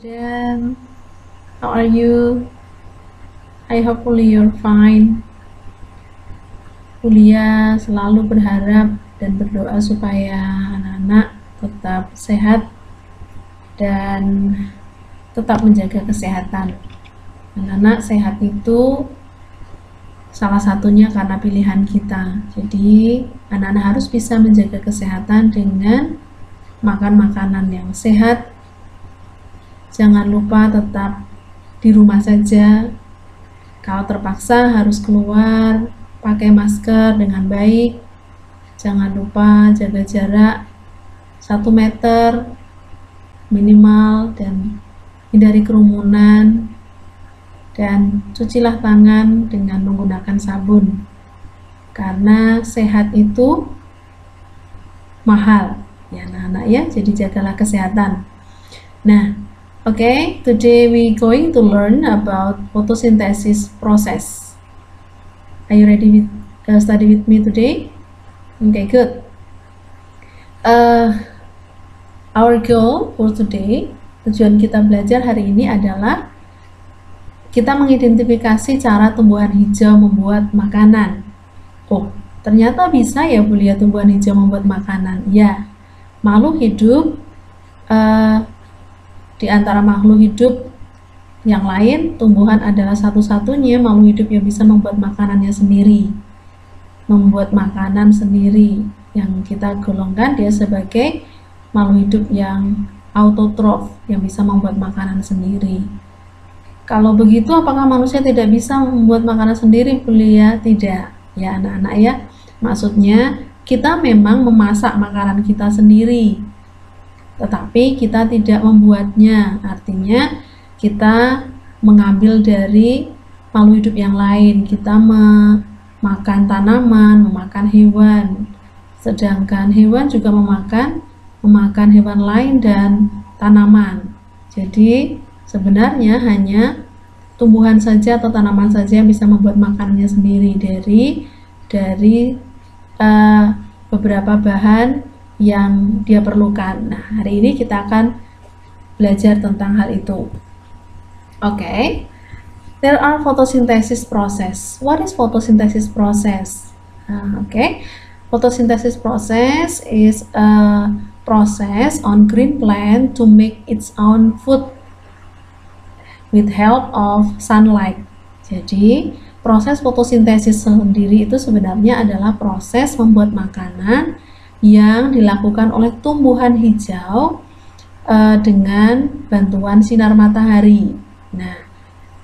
student. How are you? I hopefully you're fine. Kuliah selalu berharap dan berdoa supaya anak-anak tetap sehat dan tetap menjaga kesehatan. Anak-anak sehat itu salah satunya karena pilihan kita. Jadi anak-anak harus bisa menjaga kesehatan dengan makan makanan yang sehat. Jangan lupa tetap di rumah saja. Kalau terpaksa harus keluar, pakai masker dengan baik. Jangan lupa jaga jarak 1 meter minimal dan hindari kerumunan. Dan cucilah tangan dengan menggunakan sabun. Karena sehat itu mahal ya anak-anak ya. Jadi jagalah kesehatan. Nah, okay, today we going to learn about photosynthesis process. Are you ready with study with me today? Okay, good. Our goal for today, tujuan kita belajar hari ini adalah kita mengidentifikasi cara tumbuhan hijau membuat makanan. Oh, ternyata bisa ya Bu Lia tumbuhan hijau membuat makanan. Ya, makhluk hidup di antara makhluk hidup yang lain, tumbuhan adalah satu-satunya makhluk hidup yang bisa membuat makanannya sendiri. Membuat makanan sendiri, yang kita golongkan dia sebagai makhluk hidup yang autotrof, yang bisa membuat makanan sendiri. Kalau begitu, apakah manusia tidak bisa membuat makanan sendiri, Bu Lia? Tidak, ya anak-anak ya. Maksudnya, kita memang memasak makanan kita sendiri, tetapi kita tidak membuatnya. Artinya kita mengambil dari makhluk hidup yang lain. Kita memakan tanaman, memakan hewan. Sedangkan hewan juga memakan hewan lain dan tanaman. Jadi sebenarnya hanya tumbuhan saja atau tanaman saja yang bisa membuat makanannya sendiri dari beberapa bahan yang dia perlukan. Nah, hari ini kita akan belajar tentang hal itu. Okay. There are photosynthesis process. What is photosynthesis process? Okay. Photosynthesis process is a process on green plant to make its own food with help of sunlight. Jadi, proses fotosintesis sendiri itu sebenarnya adalah proses membuat makanan yang dilakukan oleh tumbuhan hijau dengan bantuan sinar matahari. Nah,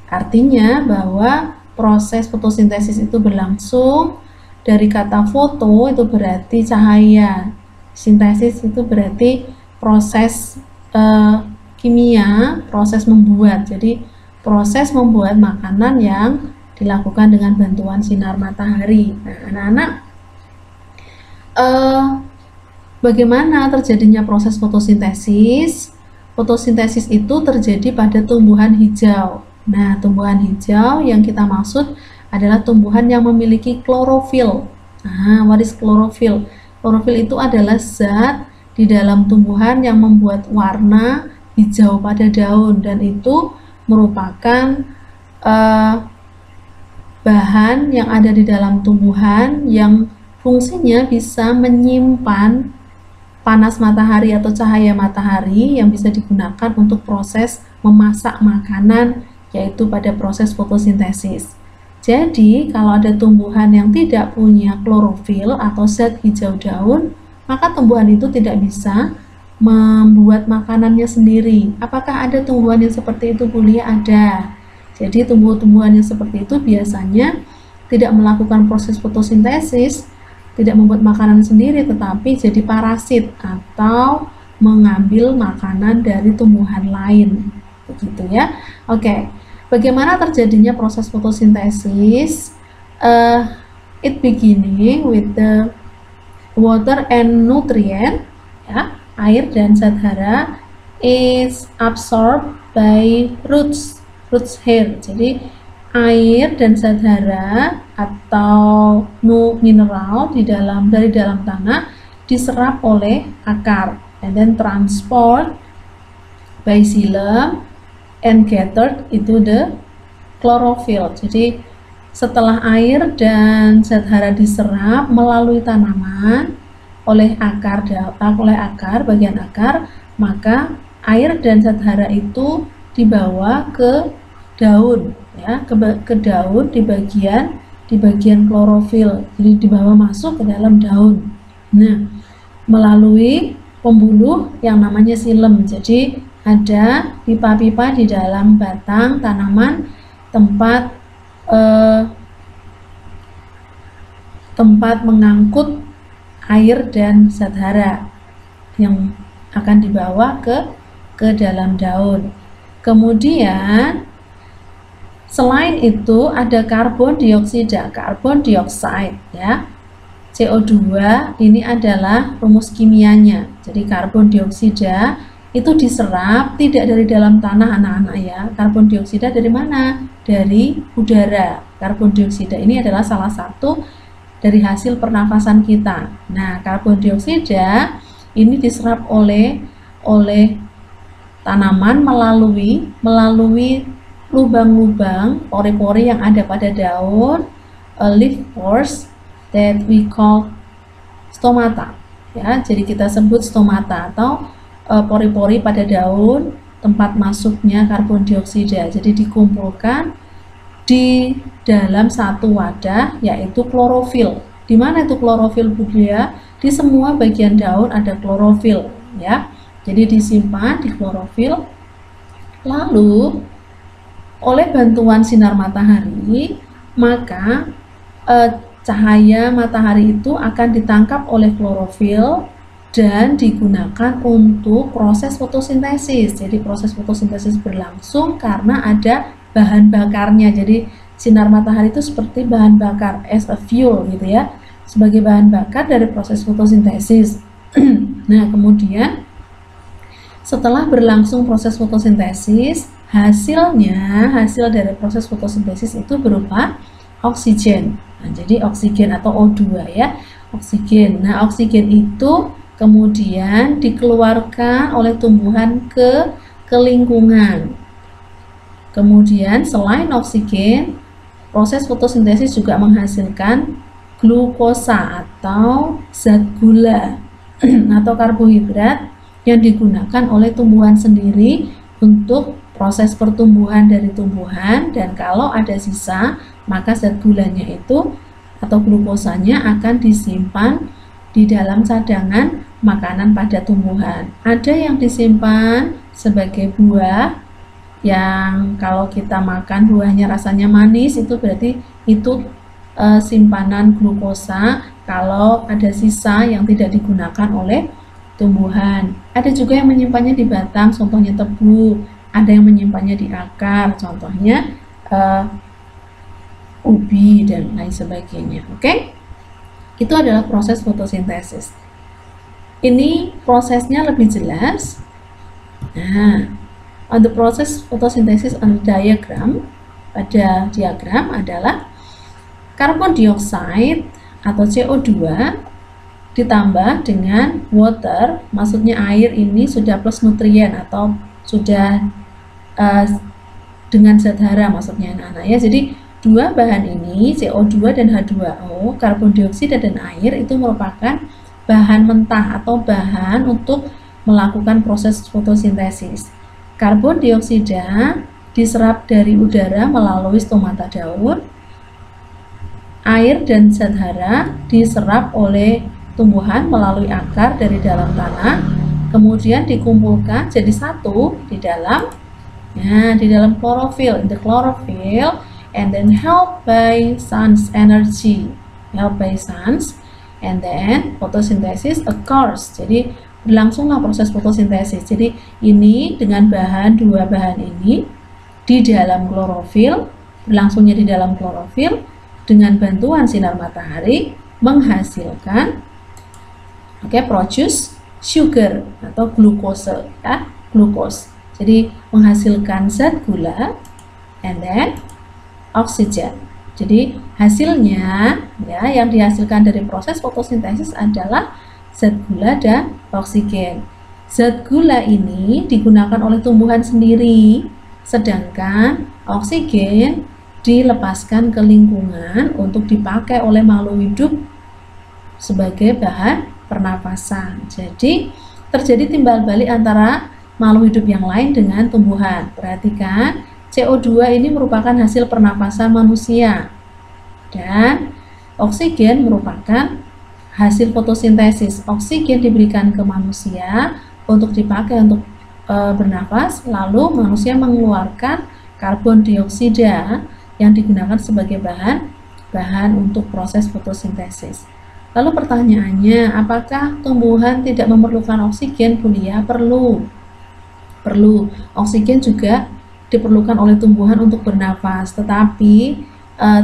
artinya bahwa proses fotosintesis itu berlangsung dari kata foto itu berarti cahaya, sintesis itu berarti proses kimia, proses membuat. Jadi proses membuat makanan yang dilakukan dengan bantuan sinar matahari. Nah, anak-anak, bagaimana terjadinya proses fotosintesis? Fotosintesis itu terjadi pada tumbuhan hijau. Nah, tumbuhan hijau yang kita maksud adalah tumbuhan yang memiliki klorofil. Nah, what is klorofil? Klorofil itu adalah zat di dalam tumbuhan yang membuat warna hijau pada daun, dan itu merupakan bahan yang ada di dalam tumbuhan yang fungsinya bisa menyimpan panas matahari atau cahaya matahari yang bisa digunakan untuk proses memasak makanan, yaitu pada proses fotosintesis. Jadi, kalau ada tumbuhan yang tidak punya klorofil atau zat hijau daun, maka tumbuhan itu tidak bisa membuat makanannya sendiri. Apakah ada tumbuhan yang seperti itu, Bu Lia? Ada. Jadi, tumbuhan-tumbuhan yang seperti itu biasanya tidak melakukan proses fotosintesis, tidak membuat makanan sendiri, tetapi jadi parasit atau mengambil makanan dari tumbuhan lain. Begitu ya. Oke. Bagaimana terjadinya proses fotosintesis? It beginning with the water and nutrient, ya, air dan zat hara is absorbed by roots hair. Jadi air dan zat hara atau mineral dari dalam tanah diserap oleh akar, and then transport by xylem and gathered into the chlorophyll. Jadi setelah air dan zat hara diserap melalui tanaman oleh akar bagian akar, maka air dan zat hara itu dibawa ke daun, ya, ke daun di bagian klorofil, jadi dibawa masuk ke dalam daun. Nah, melalui pembuluh yang namanya xilem. Jadi ada pipa-pipa di dalam batang tanaman tempat mengangkut air dan zat hara yang akan dibawa ke dalam daun. Kemudian selain itu ada karbon dioksida, karbon dioxide, ya. CO2 ini adalah rumus kimianya. Jadi karbon dioksida itu diserap tidak dari dalam tanah, anak-anak, ya. Karbon dioksida dari mana? Dari udara. Karbon dioksida ini adalah salah satu dari hasil pernafasan kita. Nah, karbon dioksida ini diserap oleh tanaman melalui lubang-lubang pori-pori yang ada pada daun, leaf pores that we call stomata, ya. Jadi kita sebut stomata atau pori-pori pada daun, tempat masuknya karbon dioksida. Jadi dikumpulkan di dalam satu wadah, yaitu klorofil. Di mana itu klorofil, Bunda? Ya? Di semua bagian daun ada klorofil, ya. Jadi disimpan di klorofil. Lalu oleh bantuan sinar matahari, maka cahaya matahari itu akan ditangkap oleh klorofil dan digunakan untuk proses fotosintesis. Jadi proses fotosintesis berlangsung karena ada bahan bakarnya. Jadi sinar matahari itu seperti bahan bakar, as a fuel gitu ya, sebagai bahan bakar dari proses fotosintesis. Nah, kemudian setelah berlangsung proses fotosintesis, hasil dari proses fotosintesis itu berupa oksigen. Nah, jadi oksigen atau O2, ya, oksigen. Nah, oksigen itu kemudian dikeluarkan oleh tumbuhan ke lingkungan. Kemudian selain oksigen, proses fotosintesis juga menghasilkan glukosa atau zat gula atau karbohidrat yang digunakan oleh tumbuhan sendiri untuk proses pertumbuhan dari tumbuhan, dan kalau ada sisa, maka zat gulanya itu atau glukosanya akan disimpan di dalam cadangan makanan pada tumbuhan. Ada yang disimpan sebagai buah, yang kalau kita makan buahnya rasanya manis, itu berarti itu simpanan glukosa kalau ada sisa yang tidak digunakan oleh tumbuhan. Ada juga yang menyimpannya di batang, contohnya tebu. Ada yang menyimpannya di akar, contohnya ubi dan lain sebagainya. Oke? Itu adalah proses fotosintesis. Ini prosesnya lebih jelas. Nah, on the process photosynthesis on the diagram, pada diagram adalah karbon dioksida atau CO2 ditambah dengan water, maksudnya air ini sudah plus nutrien atau sudah dengan zat hara, maksudnya anak-anak, ya. Jadi dua bahan ini, CO2 dan H2O, karbon dioksida dan air, itu merupakan bahan mentah atau bahan untuk melakukan proses fotosintesis. Karbon dioksida diserap dari udara melalui stomata daun. Air dan zat hara diserap oleh tumbuhan melalui akar dari dalam tanah, kemudian dikumpulkan jadi satu di dalam klorofil, in the chlorophyll, and then helped by sun's energy, and then photosynthesis occurs. Jadi berlangsunglah proses fotosintesis. Jadi ini dengan dua bahan ini di dalam klorofil, berlangsungnya di dalam klorofil dengan bantuan sinar matahari menghasilkan produce sugar atau glukose, ya, glukos. Jadi menghasilkan zat gula and then oksigen. Jadi hasilnya, ya, yang dihasilkan dari proses fotosintesis adalah zat gula dan oksigen. Zat gula ini digunakan oleh tumbuhan sendiri, sedangkan oksigen dilepaskan ke lingkungan untuk dipakai oleh makhluk hidup sebagai bahan pernapasan. Jadi terjadi timbal balik antara makhluk hidup yang lain dengan tumbuhan. Perhatikan, CO2 ini merupakan hasil pernapasan manusia dan oksigen merupakan hasil fotosintesis. Oksigen diberikan ke manusia untuk dipakai untuk bernafas, lalu manusia mengeluarkan karbon dioksida yang digunakan sebagai bahan untuk proses fotosintesis. Lalu pertanyaannya, apakah tumbuhan tidak memerlukan oksigen, Bulia? Perlu. Oksigen juga diperlukan oleh tumbuhan untuk bernafas, tetapi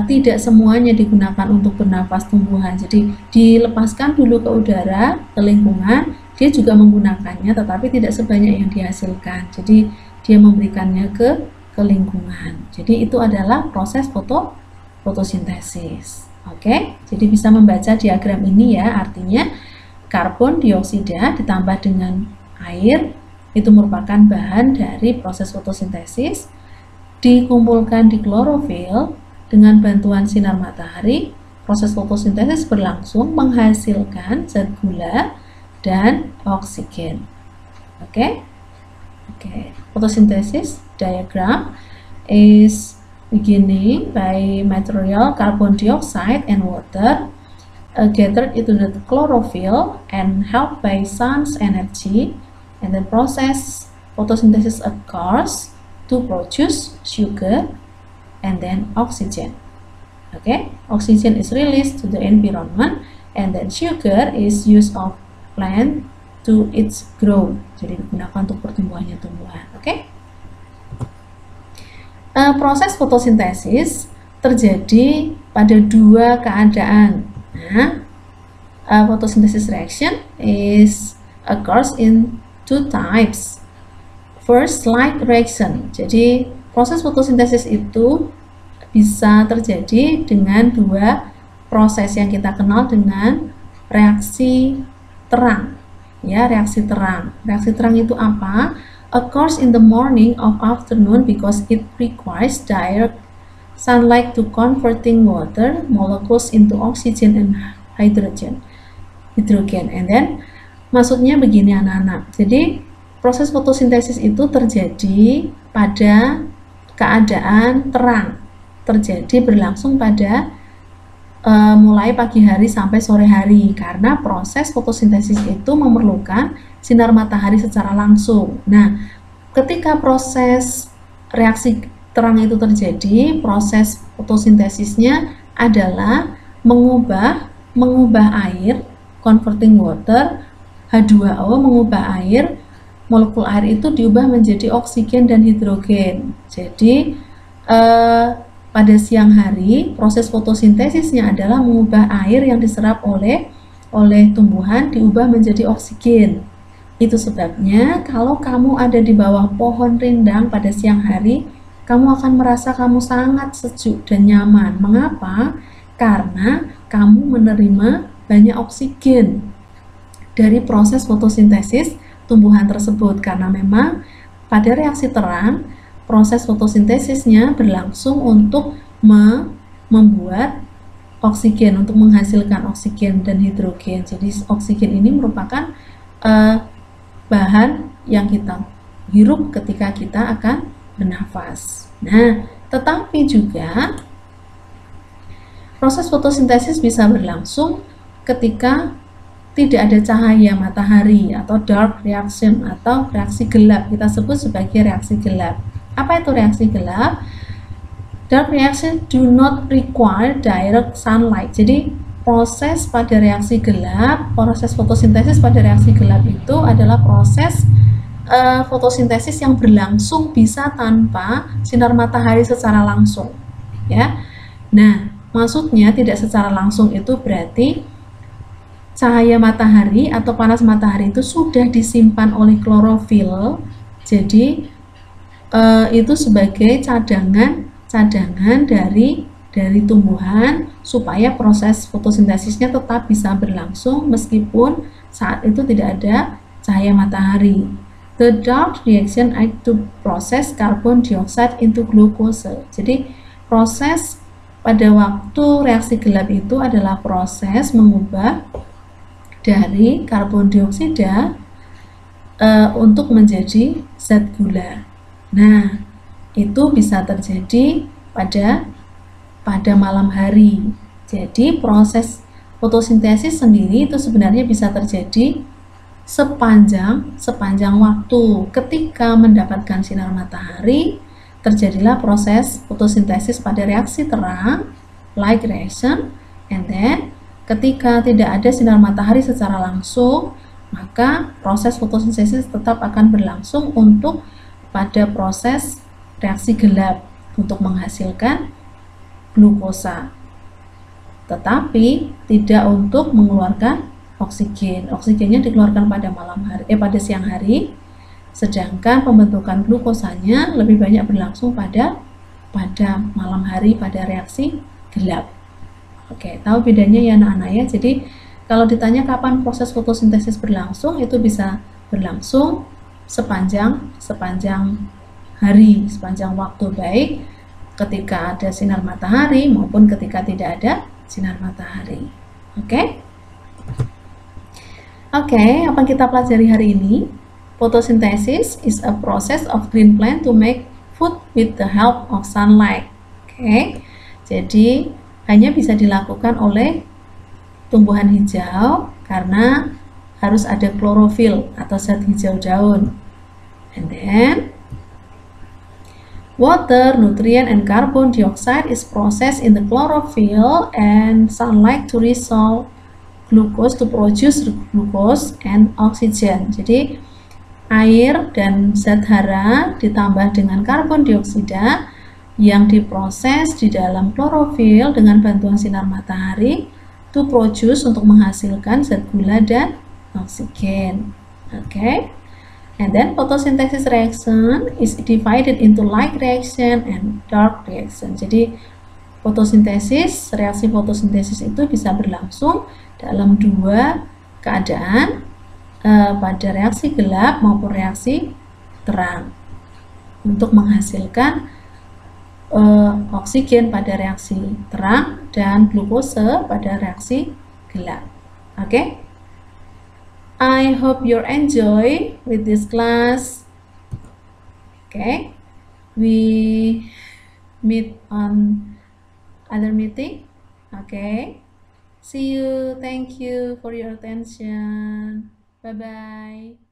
tidak semuanya digunakan untuk bernafas tumbuhan. Jadi dilepaskan dulu ke udara, ke lingkungan, dia juga menggunakannya, tetapi tidak sebanyak yang dihasilkan. Jadi dia memberikannya ke lingkungan. Jadi itu adalah proses fotosintesis. Oke, jadi bisa membaca diagram ini ya, artinya karbon dioksida ditambah dengan air itu merupakan bahan dari proses fotosintesis, dikumpulkan di klorofil dengan bantuan sinar matahari. Proses fotosintesis berlangsung menghasilkan zat gula dan oksigen. Oke. Photosynthesis diagram is beginning by material carbon dioxide and water gathered into the chlorophyll and helped by sun's energy, and then process photosynthesis occurs to produce sugar and then oxygen. Oxygen is released to the environment, and then sugar is used of plant to its growth. Jadi digunakan untuk pertumbuhannya tumbuhan. Proses fotosintesis terjadi pada dua keadaan. Photosynthesis reaction occurs in two types. First, light reaction. Jadi proses fotosintesis itu bisa terjadi dengan dua proses yang kita kenal dengan reaksi terang. Reaksi terang. Reaksi terang itu apa? Occurs in the morning or afternoon because it requires direct sunlight to converting water molecules into oxygen and hydrogen. And then maksudnya begini anak-anak. Jadi proses fotosintesis itu terjadi pada keadaan terang. Terjadi berlangsung pada mulai pagi hari sampai sore hari, karena proses fotosintesis itu memerlukan sinar matahari secara langsung. Nah, ketika proses reaksi terang itu terjadi, proses fotosintesisnya adalah mengubah air, converting water, H2O, mengubah air, molekul air itu diubah menjadi oksigen dan hidrogen. Jadi pada siang hari proses fotosintesisnya adalah mengubah air yang diserap oleh tumbuhan diubah menjadi oksigen. Itu sebabnya kalau kamu ada di bawah pohon rindang pada siang hari, kamu akan merasa kamu sangat sejuk dan nyaman. Mengapa? Karena kamu menerima banyak oksigen dari proses fotosintesis tumbuhan tersebut, karena memang pada reaksi terang proses fotosintesisnya berlangsung untuk membuat oksigen, untuk menghasilkan oksigen dan hidrogen. Jadi oksigen ini merupakan bahan yang kita hirup ketika kita akan bernafas. Nah, tetapi juga proses fotosintesis bisa berlangsung ketika tidak ada cahaya matahari atau dark reaction atau reaksi gelap. Kita sebut sebagai reaksi gelap. Apa itu reaksi gelap? Dark reaction do not require direct sunlight. Jadi proses pada reaksi gelap, proses fotosintesis pada reaksi gelap itu adalah proses fotosintesis yang berlangsung bisa tanpa sinar matahari secara langsung. Nah, maksudnya tidak secara langsung itu berarti cahaya matahari atau panas matahari itu sudah disimpan oleh klorofil. Jadi itu sebagai cadangan dari tumbuhan supaya proses fotosintesisnya tetap bisa berlangsung meskipun saat itu tidak ada cahaya matahari. The dark reaction act to process carbon dioxide into glucose. Jadi proses pada waktu reaksi gelap itu adalah proses mengubah dari karbon dioksida untuk menjadi zat gula. Nah, itu bisa terjadi pada malam hari. Jadi proses fotosintesis sendiri itu sebenarnya bisa terjadi sepanjang waktu. Ketika mendapatkan sinar matahari, terjadilah proses fotosintesis pada reaksi terang, light reaction, and then ketika tidak ada sinar matahari secara langsung, maka proses fotosintesis tetap akan berlangsung untuk pada proses reaksi gelap untuk menghasilkan glukosa, tetapi tidak untuk mengeluarkan oksigen. Oksigennya dikeluarkan pada siang hari, sedangkan pembentukan glukosanya lebih banyak berlangsung pada malam hari pada reaksi gelap. Oke, tahu bedanya ya anak-anak ya. Jadi kalau ditanya kapan proses fotosintesis berlangsung, itu bisa berlangsung sepanjang hari, sepanjang waktu, baik ketika ada sinar matahari maupun ketika tidak ada sinar matahari. Oke? Oke, apa yang kita pelajari hari ini? Photosynthesis is a process of green plant to make food with the help of sunlight. Oke, jadi hanya bisa dilakukan oleh tumbuhan hijau karena harus ada klorofil atau zat hijau daun. And then water, nutrient, and carbon dioxide is processed in the chlorophyll and sunlight to resolve glucose to produce glucose and oxygen. Jadi air dan zat hara ditambah dengan karbon dioksida yang diproses di dalam klorofil dengan bantuan sinar matahari to produce untuk menghasilkan zat gula dan oksigen. Okay? And then photosynthesis reaction is divided into light reaction and dark reaction. Jadi reaksi fotosintesis itu bisa berlangsung dalam dua keadaan, pada reaksi gelap maupun reaksi terang, untuk menghasilkan oksigen pada reaksi terang dan glukose pada reaksi gelap. Oke? I hope you enjoy with this class. Okay? We meet on other meeting. Okay? See you. Thank you for your attention. Bye-bye.